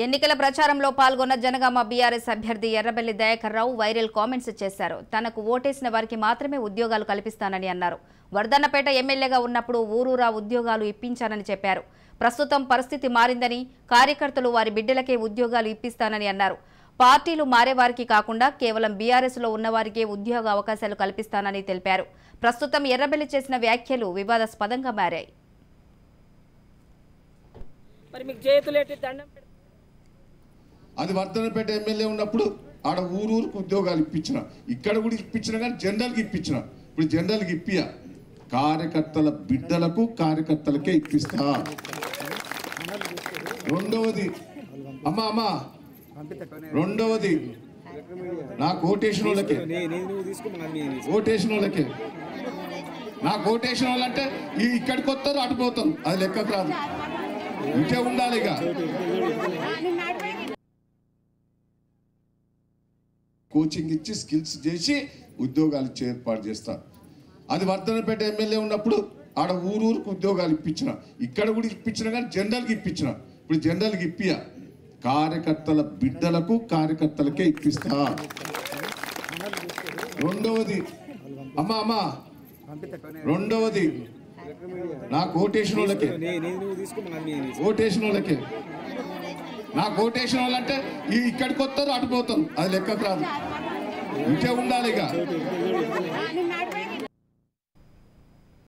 ఎన్నికల ప్రచారంలో పాల్గొన్న జనగామ బీఆర్ఎస్ అభ్యర్థి ఎర్రబెల్లి దయాకర్ రావు వైరల్ కామెంట్స్ చేశారు. తనకు ఓటేసిన వారికి మాత్రమే ఉద్యోగాలు కల్పిస్తానని అన్నారు. వర్ధన్నపేట ఎమ్మెల్యేగా ఉన్నప్పుడు ఊరూరా ఉద్యోగాలు ఇప్పించానని చెప్పారు. ప్రస్తుతం పరిస్థితి మారిందని, కార్యకర్తలు వారి బిడ్డలకే ఉద్యోగాలు ఇప్పిస్తానని అన్నారు. పార్టీలు మారేవారికి కాకుండా కేవలం బీఆర్ఎస్ లో ఉన్నవారికే ఉద్యోగ అవకాశాలు కల్పిస్తానని తెలిపారు. ప్రస్తుతం ఎర్రబెల్లి చేసిన వ్యాఖ్యలు వివాదాస్పదంగా మారాయి. అది వర్ధన్నపేట ఎమ్మెల్యే ఉన్నప్పుడు ఆడ ఊరూరుకు ఉద్యోగాలు ఇప్పించిన, ఇక్కడ కూడా ఇప్పించిన, కానీ జనరల్కి ఇప్పించిన. ఇప్పుడు జనరల్కి ఇప్పియ కార్యకర్తల బిడ్డలకు కార్యకర్తలకే ఇప్పిస్తా. రెండవది నాకు ఓటేసిన వాళ్ళకే నాకు ఓటేసిన వాళ్ళంటే ఇక్కడికి వస్తారు, అటుపోతారు, అది లెక్కకు రాదు. ఇంకే ఉండాలి. ఇక కోచింగ్ ఇచ్చి స్కిల్స్ చేసి ఉద్యోగాలు ఇచ్చి ఏర్పాటు చేస్తా. అది వర్ధన్నపేట ఎమ్మెల్యే ఉన్నప్పుడు ఆడ ఊరూరుకు ఉద్యోగాలు ఇప్పించిన, ఇక్కడ కూడా ఇప్పించిన, కానీ జనరల్కి ఇప్పించిన. ఇప్పుడు జనరల్కి ఇప్పియ కార్యకర్తల బిడ్డలకు కార్యకర్తలకే ఇప్పిస్తా. రెండవది నాకు ఓటేసిన వాళ్ళకే నాకు ఓటేసిన వాళ్ళంటే ఇక్కడికి వస్తారు, అటుపోతారు, అది లెక్కకు రాదు. ఇంకే ఉండాలి. ఇక